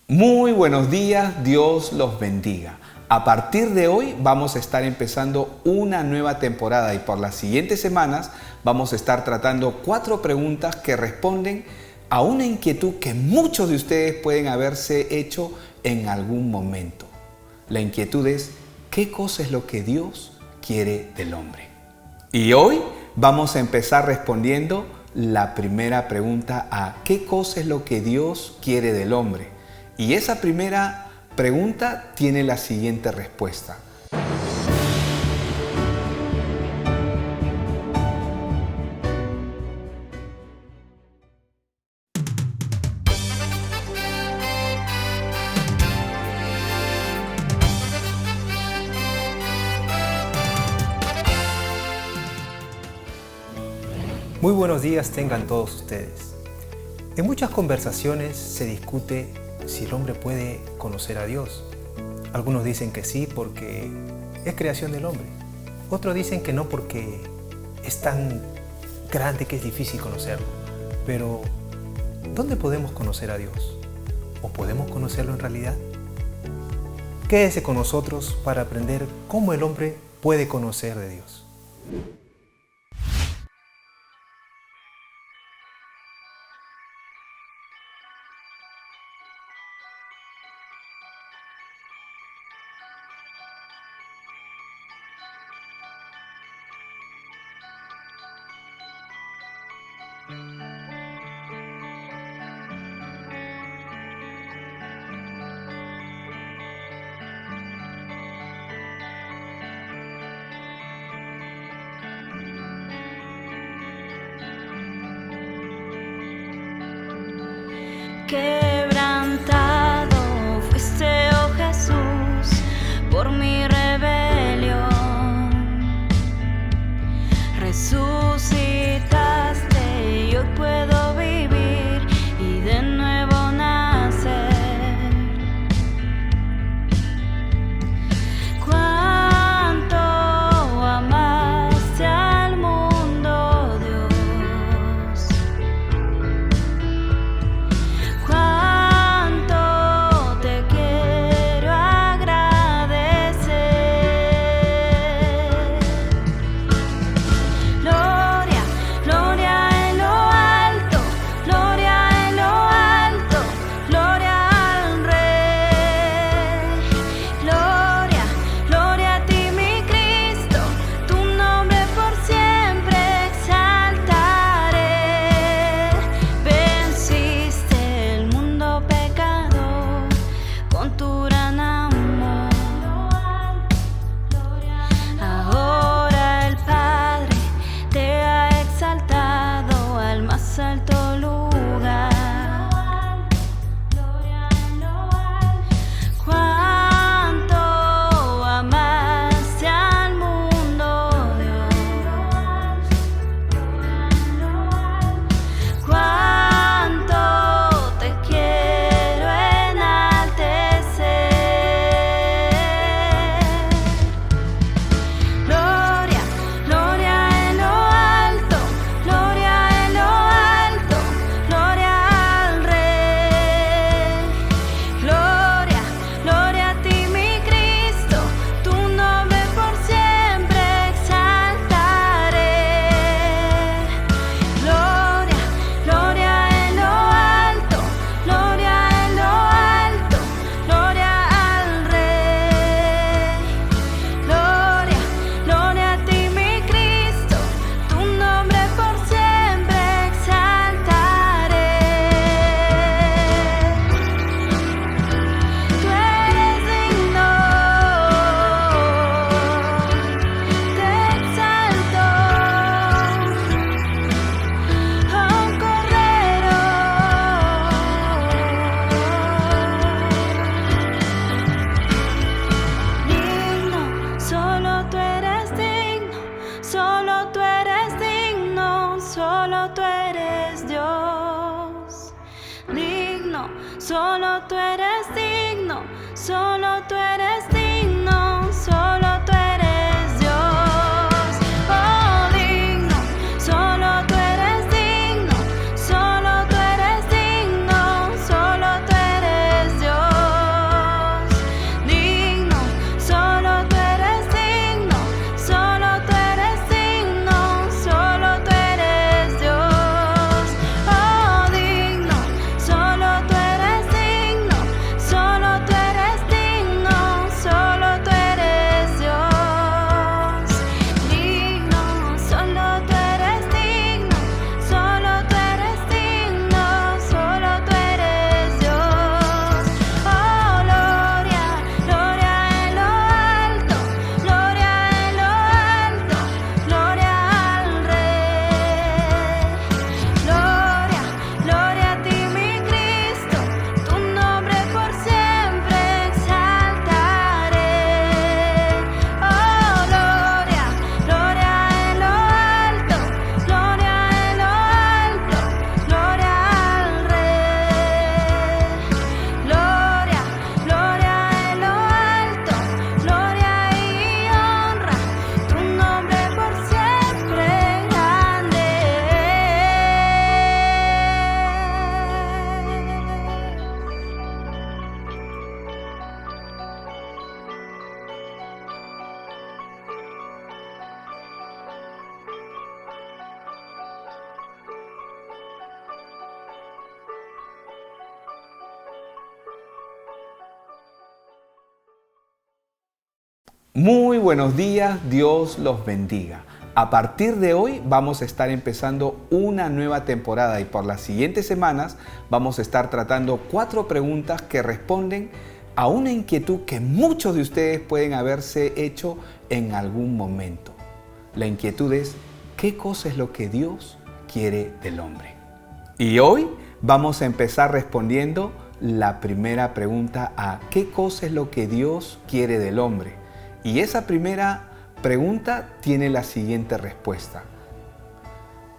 Muy buenos días, Dios los bendiga. A partir de hoy vamos a estar empezando una nueva temporada y por las siguientes semanas vamos a estar tratando 4 preguntas que responden a una inquietud que muchos de ustedes pueden haberse hecho en algún momento. La inquietud es, ¿qué cosa es lo que Dios quiere del hombre? Y hoy vamos a empezar respondiendo la primera pregunta a ¿qué cosa es lo que Dios quiere del hombre? Y esa primera pregunta tiene la siguiente respuesta. Muy buenos días tengan todos ustedes. En muchas conversaciones se discute si el hombre puede conocer a Dios. Algunos dicen que sí porque es creación del hombre. Otros dicen que no porque es tan grande que es difícil conocerlo. Pero, ¿dónde podemos conocer a Dios? ¿O podemos conocerlo en realidad? Quédese con nosotros para aprender cómo el hombre puede conocer de Dios. Quebrantado fuiste, oh Jesús, por mi rebelión. Resucitaste y hoy puedo vivir y de nuevo nacer. Cuánto amaste al mundo, Dios. Solo tú eres digno, solo tú eres digno, solo tú eres Dios. Oh, digno, solo tú eres digno, solo tú eres digno, solo tú eres Dios. Muy buenos días, Dios los bendiga. A partir de hoy vamos a estar empezando una nueva temporada y por las siguientes semanas vamos a estar tratando 4 preguntas que responden a una inquietud que muchos de ustedes pueden haberse hecho en algún momento. La inquietud es, ¿qué cosa es lo que Dios quiere del hombre? Y hoy vamos a empezar respondiendo la primera pregunta a ¿qué cosa es lo que Dios quiere del hombre? Y esa primera pregunta tiene la siguiente respuesta.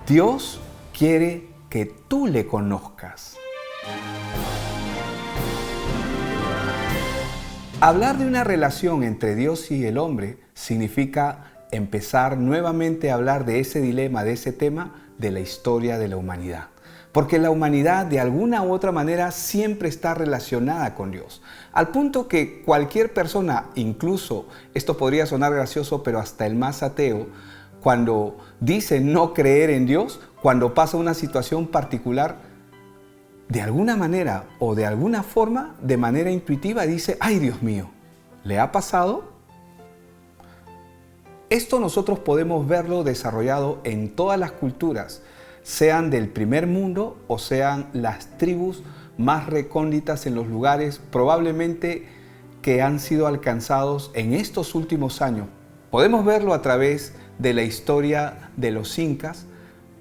Dios quiere que tú le conozcas. Hablar de una relación entre Dios y el hombre significa empezar nuevamente a hablar de ese dilema, de ese tema, de la historia de la humanidad. Porque la humanidad de alguna u otra manera siempre está relacionada con Dios. Al punto que cualquier persona, incluso, esto podría sonar gracioso, pero hasta el más ateo, cuando dice no creer en Dios, cuando pasa una situación particular, de alguna manera o de alguna forma, de manera intuitiva, dice, ¡ay Dios mío! ¿Le ha pasado? Esto nosotros podemos verlo desarrollado en todas las culturas, sean del primer mundo o sean las tribus más recónditas en los lugares probablemente que han sido alcanzados en estos últimos años. Podemos verlo a través de la historia de los incas.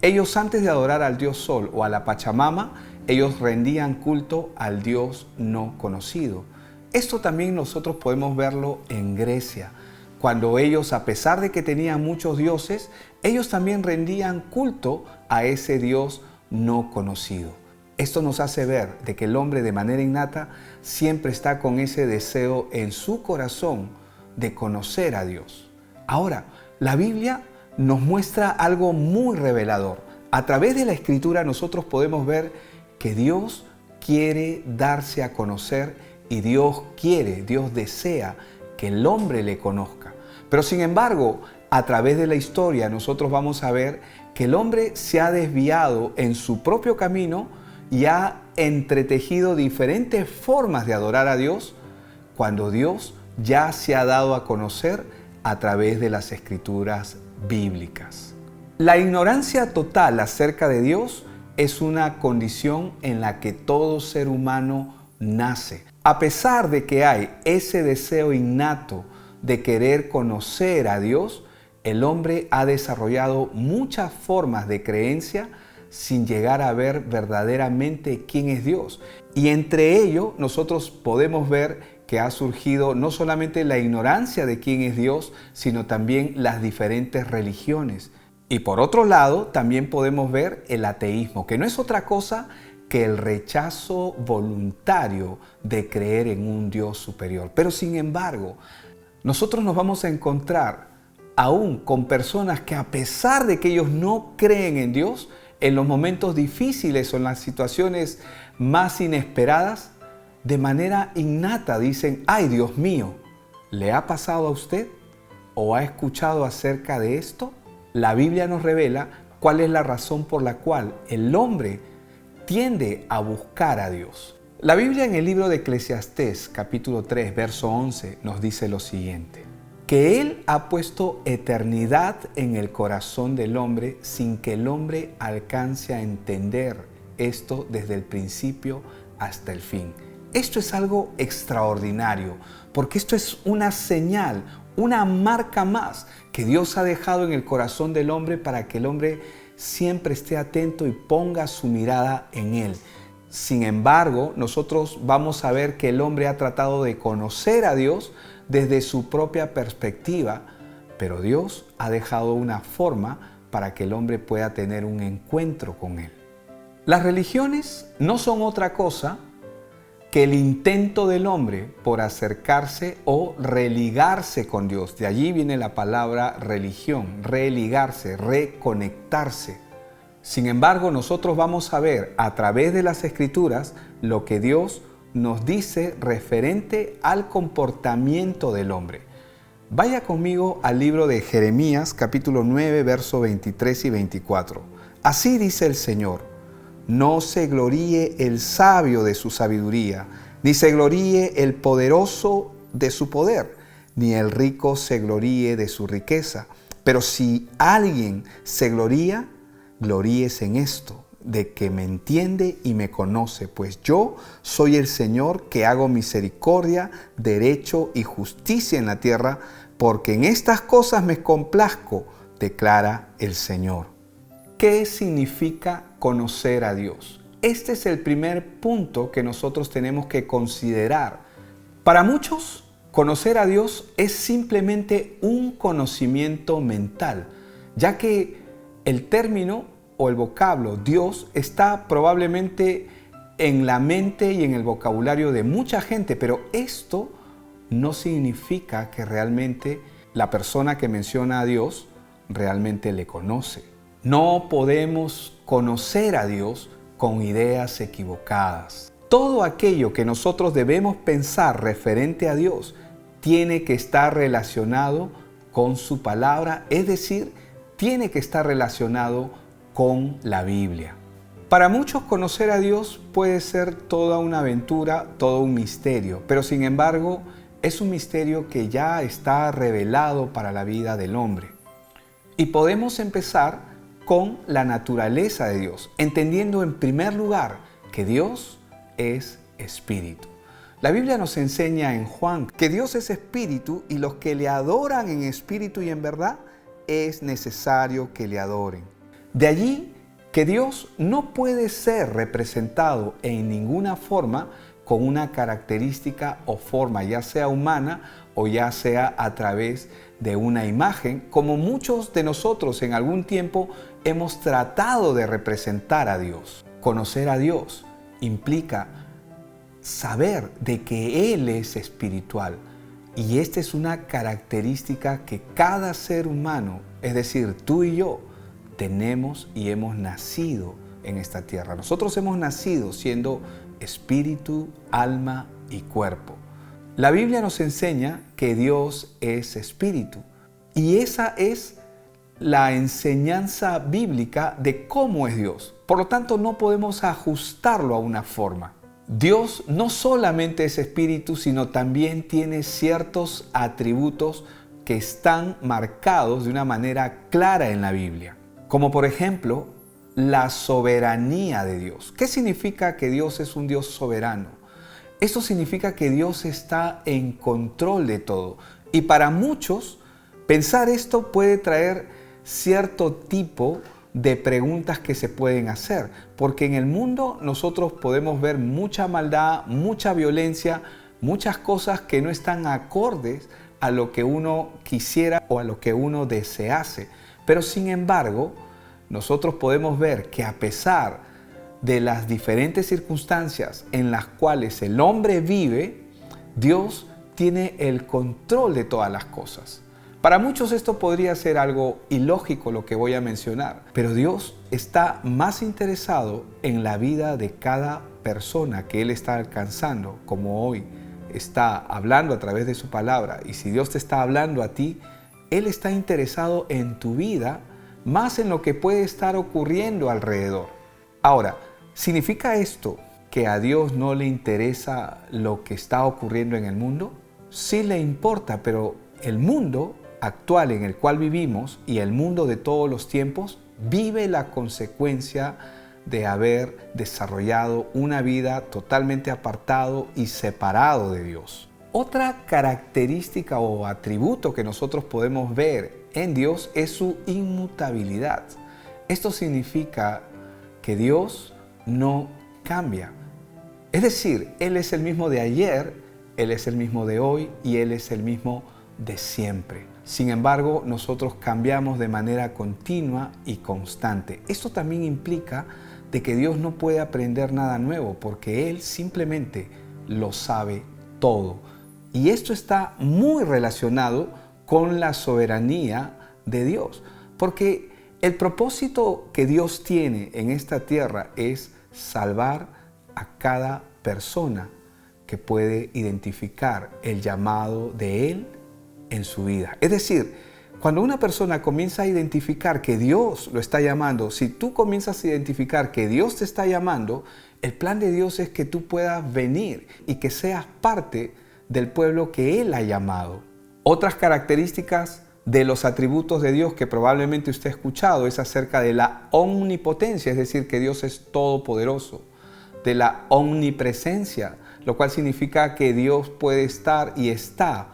Ellos, antes de adorar al dios Sol o a la Pachamama, ellos rendían culto al dios no conocido. Esto también nosotros podemos verlo en Grecia, cuando ellos, a pesar de que tenían muchos dioses, ellos también rendían culto a ese Dios no conocido. Esto nos hace ver de que el hombre de manera innata siempre está con ese deseo en su corazón de conocer a Dios. Ahora, la Biblia nos muestra algo muy revelador. A través de la Escritura nosotros podemos ver que Dios quiere darse a conocer y Dios desea que el hombre le conozca. Pero sin embargo, a través de la historia nosotros vamos a ver que el hombre se ha desviado en su propio camino y ha entretejido diferentes formas de adorar a Dios cuando Dios ya se ha dado a conocer a través de las escrituras bíblicas. La ignorancia total acerca de Dios es una condición en la que todo ser humano nace. A pesar de que hay ese deseo innato de querer conocer a Dios, el hombre ha desarrollado muchas formas de creencia sin llegar a ver verdaderamente quién es Dios. Y entre ello nosotros podemos ver que ha surgido no solamente la ignorancia de quién es Dios, sino también las diferentes religiones. Y por otro lado, también podemos ver el ateísmo, que no es otra cosa que el rechazo voluntario de creer en un Dios superior. Pero sin embargo, nosotros nos vamos a encontrar aún con personas que, a pesar de que ellos no creen en Dios, en los momentos difíciles o en las situaciones más inesperadas, de manera innata dicen, ¡ay Dios mío! ¿Le ha pasado a usted? ¿O ha escuchado acerca de esto? La Biblia nos revela cuál es la razón por la cual el hombre tiende a buscar a Dios. La Biblia en el libro de Eclesiastés, capítulo 3, verso 11, nos dice lo siguiente: que Él ha puesto eternidad en el corazón del hombre sin que el hombre alcance a entender esto desde el principio hasta el fin. Esto es algo extraordinario, porque esto es una señal, una marca más que Dios ha dejado en el corazón del hombre para que el hombre siempre esté atento y ponga su mirada en Él. Sin embargo, nosotros vamos a ver que el hombre ha tratado de conocer a Dios desde su propia perspectiva, pero Dios ha dejado una forma para que el hombre pueda tener un encuentro con Él. Las religiones no son otra cosa que el intento del hombre por acercarse o religarse con Dios. De allí viene la palabra religión, religarse, reconectarse. Sin embargo, nosotros vamos a ver a través de las Escrituras lo que Dios nos dice referente al comportamiento del hombre. Vaya conmigo al libro de Jeremías, capítulo 9, versos 23 y 24. Así dice el Señor: no se gloríe el sabio de su sabiduría, ni se gloríe el poderoso de su poder, ni el rico se gloríe de su riqueza. Pero si alguien se gloría, gloríese en esto, de que me entiende y me conoce, pues yo soy el Señor que hago misericordia, derecho y justicia en la tierra, porque en estas cosas me complazco, declara el Señor. ¿Qué significa conocer a Dios? Este es el primer punto que nosotros tenemos que considerar. Para muchos, conocer a Dios es simplemente un conocimiento mental, ya que el término o el vocablo Dios está probablemente en la mente y en el vocabulario de mucha gente, pero esto no significa que realmente la persona que menciona a Dios realmente le conoce. No podemos conocer a Dios con ideas equivocadas. Todo aquello que nosotros debemos pensar referente a Dios tiene que estar relacionado con su palabra, es decir, tiene que estar relacionado con la Biblia. Para muchos conocer a Dios puede ser toda una aventura, todo un misterio, pero sin embargo es un misterio que ya está revelado para la vida del hombre. Y podemos empezar con la naturaleza de Dios, entendiendo en primer lugar que Dios es espíritu. La Biblia nos enseña en Juan que Dios es espíritu y los que le adoran en espíritu y en verdad es necesario que le adoren. De allí que Dios no puede ser representado en ninguna forma con una característica o forma, ya sea humana o ya sea a través de una imagen, como muchos de nosotros en algún tiempo hemos tratado de representar a Dios. Conocer a Dios implica saber de que Él es espiritual, y esta es una característica que cada ser humano, es decir, tú y yo, tenemos y hemos nacido en esta tierra. Nosotros hemos nacido siendo espíritu, alma y cuerpo. La Biblia nos enseña que Dios es espíritu, y esa es la enseñanza bíblica de cómo es Dios. Por lo tanto, no podemos ajustarlo a una forma. Dios no solamente es espíritu, sino también tiene ciertos atributos que están marcados de una manera clara en la Biblia. Como por ejemplo, la soberanía de Dios. ¿Qué significa que Dios es un Dios soberano? Esto significa que Dios está en control de todo. Y para muchos, pensar esto puede traer cierto tipo de preguntas que se pueden hacer, porque en el mundo nosotros podemos ver mucha maldad, mucha violencia, muchas cosas que no están acordes a lo que uno quisiera o a lo que uno desease. Pero sin embargo, nosotros podemos ver que a pesar de las diferentes circunstancias en las cuales el hombre vive, Dios tiene el control de todas las cosas. Para muchos esto podría ser algo ilógico lo que voy a mencionar, pero Dios está más interesado en la vida de cada persona que Él está alcanzando, como hoy está hablando a través de su palabra. Y si Dios te está hablando a ti, Él está interesado en tu vida, más en lo que puede estar ocurriendo alrededor. Ahora, ¿significa esto que a Dios no le interesa lo que está ocurriendo en el mundo? Sí le importa, pero el mundo actual en el cual vivimos y el mundo de todos los tiempos vive la consecuencia de haber desarrollado una vida totalmente apartado y separado de Dios. Otra característica o atributo que nosotros podemos ver en Dios es su inmutabilidad. Esto significa que Dios no cambia. Es decir, Él es el mismo de ayer, Él es el mismo de hoy y Él es el mismo de siempre. Sin embargo, nosotros cambiamos de manera continua y constante. Esto también implica de que Dios no puede aprender nada nuevo porque Él simplemente lo sabe todo. Y esto está muy relacionado con la soberanía de Dios, porque el propósito que Dios tiene en esta tierra es salvar a cada persona que puede identificar el llamado de Él en su vida. Es decir, cuando una persona comienza a identificar que Dios lo está llamando, si tú comienzas a identificar que Dios te está llamando, el plan de Dios es que tú puedas venir y que seas parte del pueblo que Él ha llamado. Otras características de los atributos de Dios que probablemente usted ha escuchado es acerca de la omnipotencia, es decir, que Dios es todopoderoso, de la omnipresencia, lo cual significa que Dios puede estar y está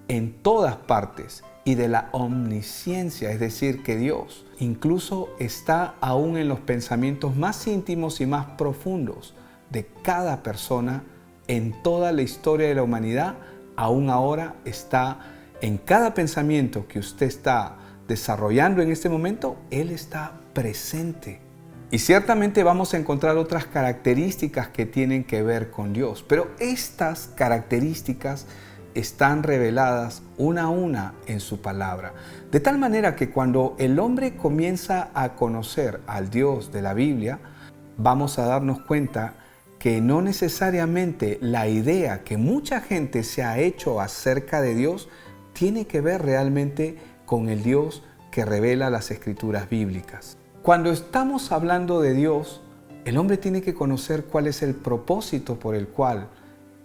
en todas partes, y de la omnisciencia, es decir, que Dios incluso está aún en los pensamientos más íntimos y más profundos de cada persona en toda la historia de la humanidad. Aún ahora está en cada pensamiento que usted está desarrollando en este momento, Él está presente. Y ciertamente vamos a encontrar otras características que tienen que ver con Dios, pero estas características están reveladas una a una en su palabra. De tal manera que cuando el hombre comienza a conocer al Dios de la Biblia, vamos a darnos cuenta que no necesariamente la idea que mucha gente se ha hecho acerca de Dios tiene que ver realmente con el Dios que revela las escrituras bíblicas. Cuando estamos hablando de Dios, el hombre tiene que conocer cuál es el propósito por el cual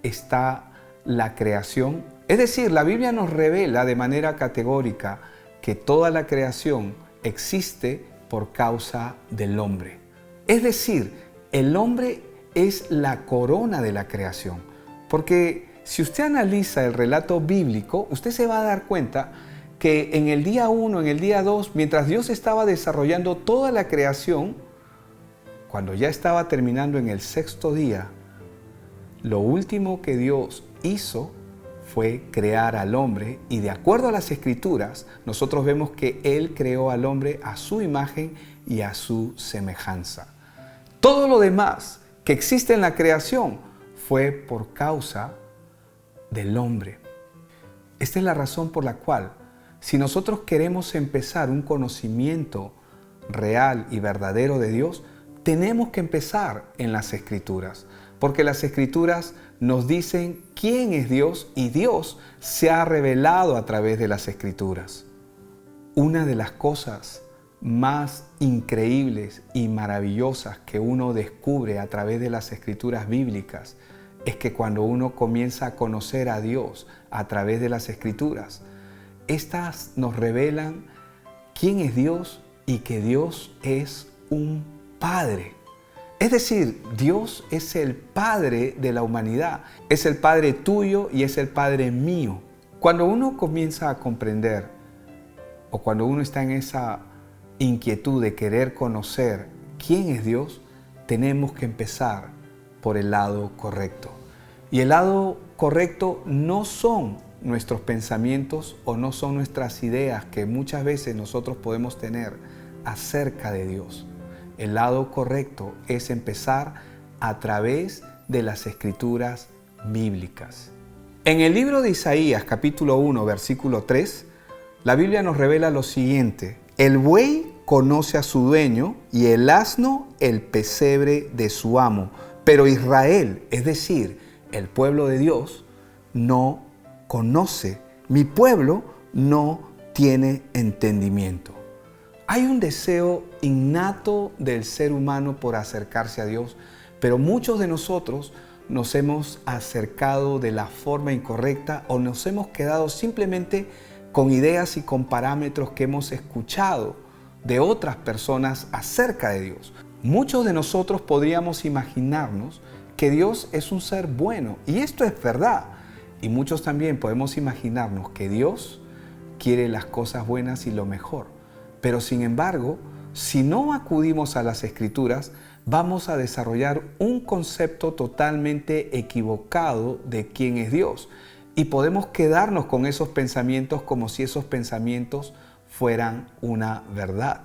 está la creación. Es decir, la Biblia nos revela de manera categórica que toda la creación existe por causa del hombre. Es decir, el hombre es la corona de la creación. Porque si usted analiza el relato bíblico, usted se va a dar cuenta que en el día 1, en el día 2, mientras Dios estaba desarrollando toda la creación, cuando ya estaba terminando en el sexto día, lo último que Dios hizo fue crear al hombre, y de acuerdo a las escrituras, nosotros vemos que Él creó al hombre a su imagen y a su semejanza. Todo lo demás que existe en la creación fue por causa del hombre. Esta es la razón por la cual, si nosotros queremos empezar un conocimiento real y verdadero de Dios, tenemos que empezar en las Escrituras, porque las Escrituras nos dicen quién es Dios, y Dios se ha revelado a través de las Escrituras. Una de las cosas más increíbles y maravillosas que uno descubre a través de las Escrituras bíblicas es que cuando uno comienza a conocer a Dios a través de las Escrituras, estas nos revelan quién es Dios y que Dios es un Padre. Es decir, Dios es el Padre de la humanidad, es el Padre tuyo y es el Padre mío. Cuando uno comienza a comprender, o cuando uno está en esa inquietud de querer conocer quién es Dios, tenemos que empezar por el lado correcto. Y el lado correcto no son nuestros pensamientos o no son nuestras ideas que muchas veces nosotros podemos tener acerca de Dios. El lado correcto es empezar a través de las escrituras bíblicas. En el libro de Isaías, capítulo 1, versículo 3, la Biblia nos revela lo siguiente: el buey conoce a su dueño y el asno el pesebre de su amo, pero Israel, es decir, el pueblo de Dios, no conoce. Mi pueblo no tiene entendimiento. Hay un deseo innato del ser humano por acercarse a Dios, pero muchos de nosotros nos hemos acercado de la forma incorrecta o nos hemos quedado simplemente con ideas y con parámetros que hemos escuchado de otras personas acerca de Dios. Muchos de nosotros podríamos imaginarnos que Dios es un ser bueno, y esto es verdad. Y muchos también podemos imaginarnos que Dios quiere las cosas buenas y lo mejor. Pero sin embargo, si no acudimos a las Escrituras, vamos a desarrollar un concepto totalmente equivocado de quién es Dios. Y podemos quedarnos con esos pensamientos como si esos pensamientos fueran una verdad.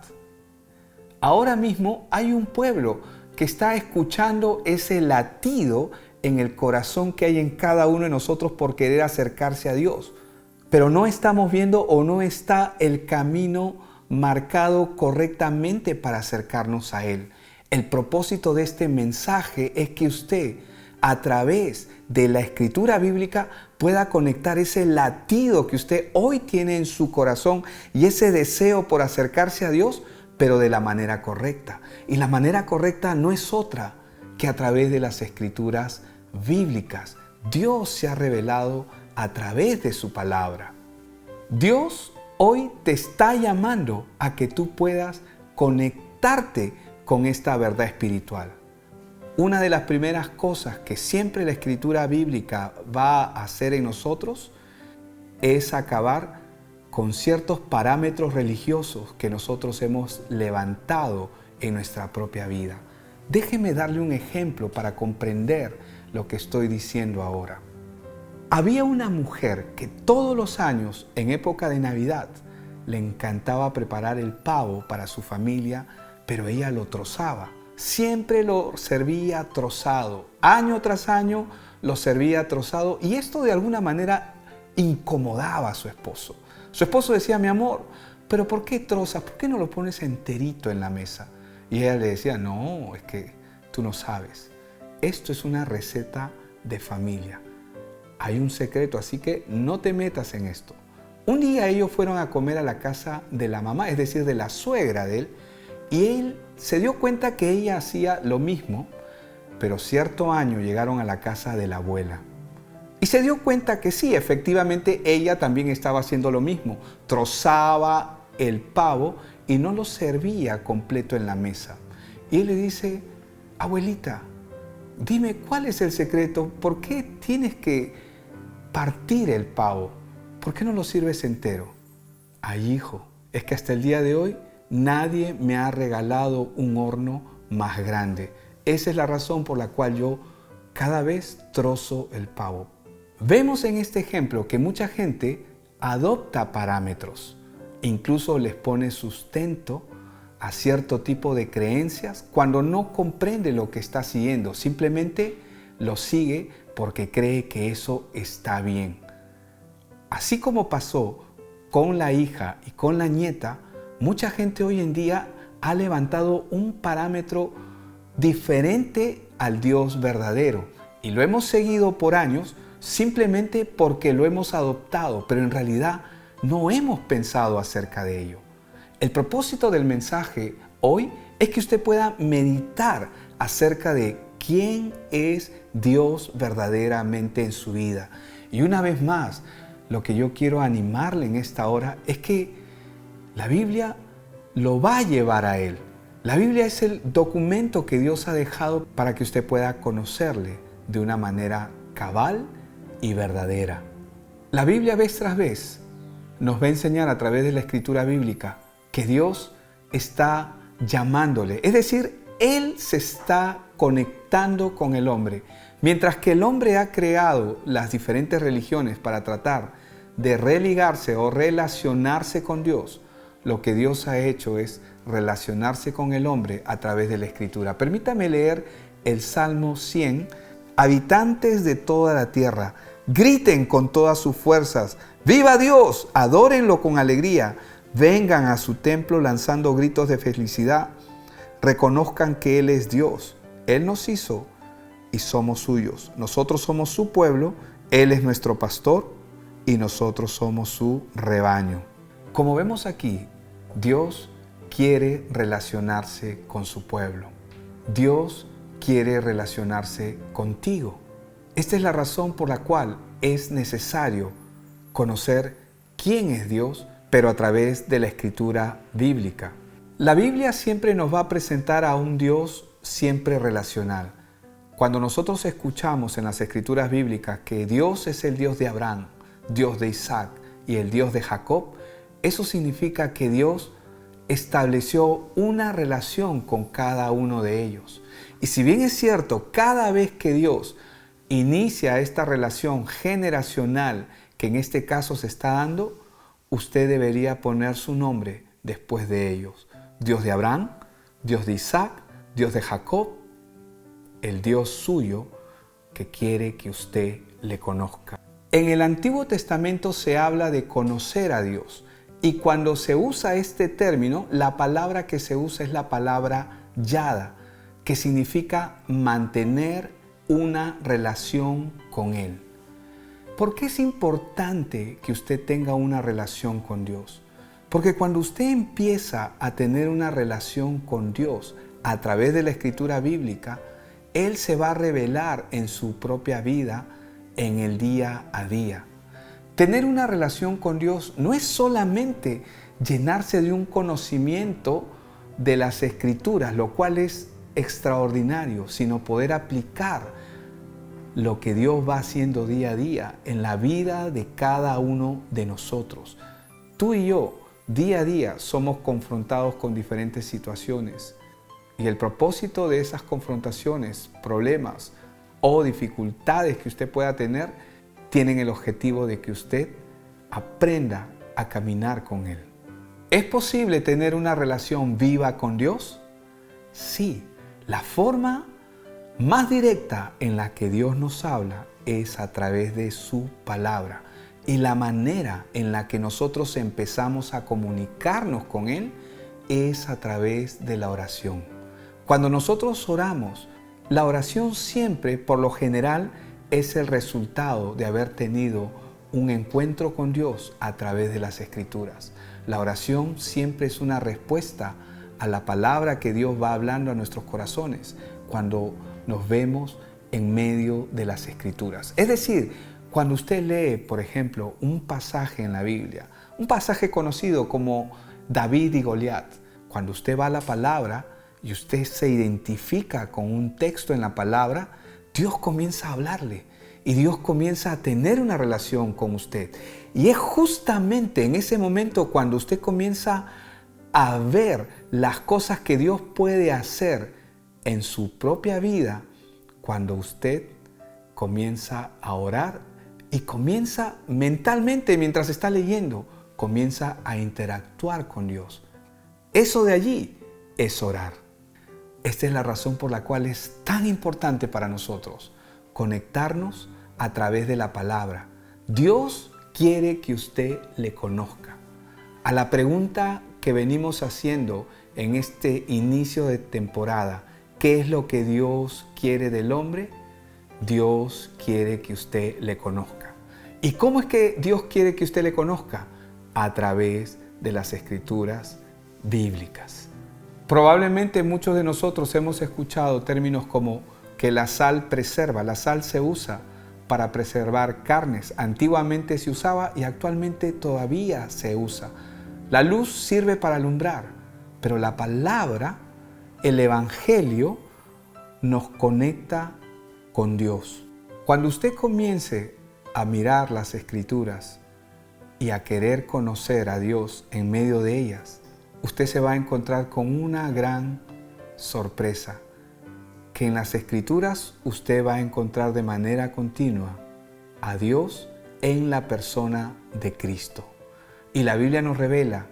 Ahora mismo hay un pueblo que está escuchando ese latido en el corazón que hay en cada uno de nosotros por querer acercarse a Dios. Pero no estamos viendo o no está el camino marcado correctamente para acercarnos a Él. El propósito de este mensaje es que usted, a través de la escritura bíblica, pueda conectar ese latido que usted hoy tiene en su corazón y ese deseo por acercarse a Dios, pero de la manera correcta. Y la manera correcta no es otra que a través de las escrituras bíblicas. Dios se ha revelado a través de su palabra. Dios hoy te está llamando a que tú puedas conectarte con esta verdad espiritual. Una de las primeras cosas que siempre la escritura bíblica va a hacer en nosotros es acabar con ciertos parámetros religiosos que nosotros hemos levantado en nuestra propia vida. Déjeme darle un ejemplo para comprender lo que estoy diciendo ahora. Había una mujer que todos los años, en época de Navidad, le encantaba preparar el pavo para su familia, pero ella lo trozaba. Siempre lo servía trozado. Año tras año lo servía trozado y esto de alguna manera incomodaba a su esposo. Su esposo decía, mi amor, ¿pero por qué trozas? ¿Por qué no lo pones enterito en la mesa? Y ella le decía, no, es que tú no sabes. Esto es una receta de familia. Hay un secreto, así que no te metas en esto. Un día ellos fueron a comer a la casa de la mamá, es decir, de la suegra de él, y él se dio cuenta que ella hacía lo mismo, pero cierto año llegaron a la casa de la abuela. Y se dio cuenta que sí, efectivamente ella también estaba haciendo lo mismo. Trozaba el pavo y no lo servía completo en la mesa. Y él le dice, abuelita, dime cuál es el secreto, ¿por qué tienes que partir el pavo? ¿Por qué no lo sirves entero? Ay, hijo, es que hasta el día de hoy nadie me ha regalado un horno más grande. Esa es la razón por la cual yo cada vez trozo el pavo. Vemos en este ejemplo que mucha gente adopta parámetros, incluso les pone sustento a cierto tipo de creencias cuando no comprende lo que está siguiendo, simplemente lo sigue porque cree que eso está bien. Así como pasó con la hija y con la nieta, mucha gente hoy en día ha levantado un parámetro diferente al Dios verdadero y lo hemos seguido por años simplemente porque lo hemos adoptado, pero en realidad no hemos pensado acerca de ello. El propósito del mensaje hoy es que usted pueda meditar acerca de quién es Dios verdaderamente en su vida. Y una vez más, lo que yo quiero animarle en esta hora es que la Biblia lo va a llevar a Él. La Biblia es el documento que Dios ha dejado para que usted pueda conocerle de una manera cabal y verdadera. La Biblia vez tras vez nos va a enseñar a través de la escritura bíblica que Dios está llamándole. Es decir, Él se está conectando con el hombre. Mientras que el hombre ha creado las diferentes religiones para tratar de religarse o relacionarse con Dios, lo que Dios ha hecho es relacionarse con el hombre a través de la escritura. Permítame leer el Salmo 100. Habitantes de toda la tierra, griten con todas sus fuerzas, ¡viva Dios! Adórenlo con alegría, vengan a su templo lanzando gritos de felicidad, reconozcan que Él es Dios, Él nos hizo y somos suyos, nosotros somos su pueblo, Él es nuestro pastor y nosotros somos su rebaño. Como vemos aquí, Dios quiere relacionarse con su pueblo. Dios quiere relacionarse contigo. Esta es la razón por la cual es necesario conocer quién es Dios, pero a través de la escritura bíblica. La Biblia siempre nos va a presentar a un Dios siempre relacional. Cuando nosotros escuchamos en las escrituras bíblicas que Dios es el Dios de Abraham, Dios de Isaac y el Dios de Jacob, eso significa que Dios estableció una relación con cada uno de ellos. Y si bien es cierto, cada vez que Dios inicia esta relación generacional que en este caso se está dando, usted debería poner su nombre después de ellos. Dios de Abraham, Dios de Isaac, Dios de Jacob, el Dios suyo que quiere que usted le conozca. En el Antiguo Testamento se habla de conocer a Dios. Y cuando se usa este término, la palabra que se usa es la palabra yada, que significa mantener una relación con Él. ¿Por qué es importante que usted tenga una relación con Dios? Porque cuando usted empieza a tener una relación con Dios a través de la escritura bíblica, Él se va a revelar en su propia vida en el día a día. Tener una relación con Dios no es solamente llenarse de un conocimiento de las Escrituras, lo cual es extraordinario, sino poder aplicar lo que Dios va haciendo día a día en la vida de cada uno de nosotros. Tú y yo, día a día, somos confrontados con diferentes situaciones y el propósito de esas confrontaciones, problemas o dificultades que usted pueda tener, tienen el objetivo de que usted aprenda a caminar con Él. ¿Es posible tener una relación viva con Dios? Sí, la forma más directa en la que Dios nos habla es a través de su palabra. Y la manera en la que nosotros empezamos a comunicarnos con Él es a través de la oración. Cuando nosotros oramos, la oración siempre, por lo general, es el resultado de haber tenido un encuentro con Dios a través de las Escrituras. La oración siempre es una respuesta a la palabra que Dios va hablando a nuestros corazones cuando nos vemos en medio de las Escrituras. Es decir, cuando usted lee, por ejemplo, un pasaje en la Biblia, un pasaje conocido como David y Goliat, cuando usted va a la palabra y usted se identifica con un texto en la palabra, Dios comienza a hablarle y Dios comienza a tener una relación con usted. Y es justamente en ese momento cuando usted comienza a ver las cosas que Dios puede hacer en su propia vida, cuando usted comienza a orar y comienza mentalmente, mientras está leyendo, comienza a interactuar con Dios. Eso de allí es orar. Esta es la razón por la cual es tan importante para nosotros conectarnos a través de la palabra. Dios quiere que usted le conozca. A la pregunta que venimos haciendo en este inicio de temporada, ¿qué es lo que Dios quiere del hombre? Dios quiere que usted le conozca. ¿Y cómo es que Dios quiere que usted le conozca? A través de las Escrituras bíblicas. Probablemente muchos de nosotros hemos escuchado términos como que la sal preserva. La sal se usa para preservar carnes. Antiguamente se usaba y actualmente todavía se usa. La luz sirve para alumbrar, pero la palabra, el Evangelio, nos conecta con Dios. Cuando usted comience a mirar las Escrituras y a querer conocer a Dios en medio de ellas, usted se va a encontrar con una gran sorpresa, que en las Escrituras usted va a encontrar de manera continua a Dios en la persona de Cristo. Y la Biblia nos revela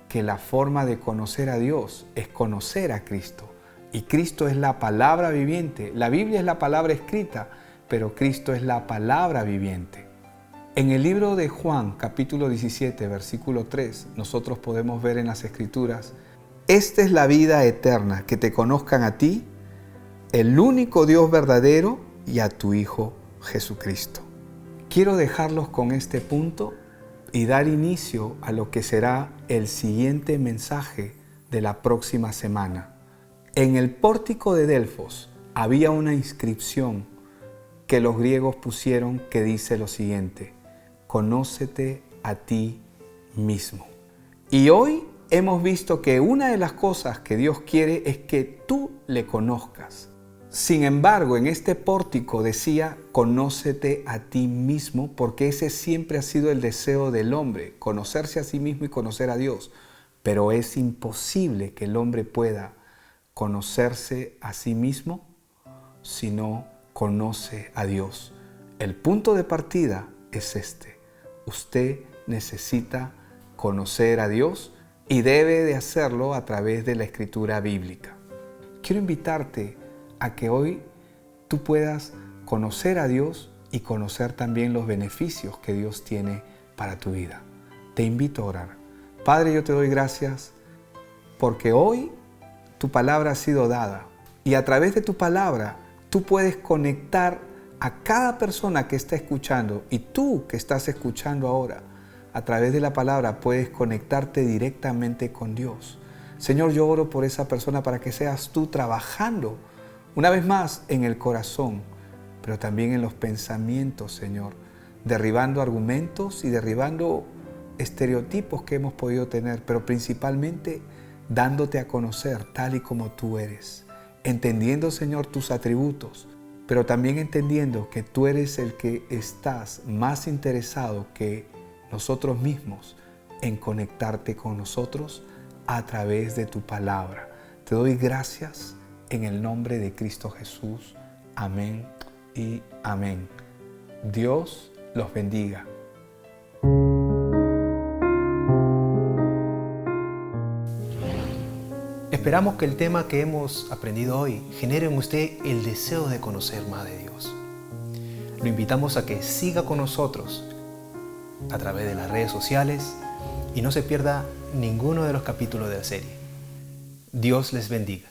que la forma de conocer a Dios es conocer a Cristo. Y Cristo es la palabra viviente. La Biblia es la palabra escrita, pero Cristo es la palabra viviente. En el libro de Juan, capítulo 17, versículo 3, nosotros podemos ver en las Escrituras: esta es la vida eterna, que te conozcan a ti, el único Dios verdadero, y a tu Hijo Jesucristo. Quiero dejarlos con este punto y dar inicio a lo que será el siguiente mensaje de la próxima semana. En el pórtico de Delfos había una inscripción que los griegos pusieron que dice lo siguiente: conócete a ti mismo. Y hoy hemos visto que una de las cosas que Dios quiere es que tú le conozcas. Sin embargo, en este pórtico decía: conócete a ti mismo, porque ese siempre ha sido el deseo del hombre, conocerse a sí mismo y conocer a Dios. Pero es imposible que el hombre pueda conocerse a sí mismo si no conoce a Dios. El punto de partida es este: usted necesita conocer a Dios y debe de hacerlo a través de la Escritura bíblica. Quiero invitarte a que hoy tú puedas conocer a Dios y conocer también los beneficios que Dios tiene para tu vida. Te invito a orar. Padre, yo te doy gracias porque hoy tu palabra ha sido dada y a través de tu palabra tú puedes conectar a cada persona que está escuchando, y tú que estás escuchando ahora, a través de la palabra puedes conectarte directamente con Dios. Señor, yo oro por esa persona para que seas tú trabajando una vez más en el corazón, pero también en los pensamientos, Señor, derribando argumentos y derribando estereotipos que hemos podido tener, pero principalmente dándote a conocer tal y como tú eres, entendiendo, Señor, tus atributos, pero también entendiendo que tú eres el que estás más interesado que nosotros mismos en conectarte con nosotros a través de tu palabra. Te doy gracias en el nombre de Cristo Jesús. Amén y amén. Dios los bendiga. Esperamos que el tema que hemos aprendido hoy genere en usted el deseo de conocer más de Dios. Lo invitamos a que siga con nosotros a través de las redes sociales y no se pierda ninguno de los capítulos de la serie. Dios les bendiga.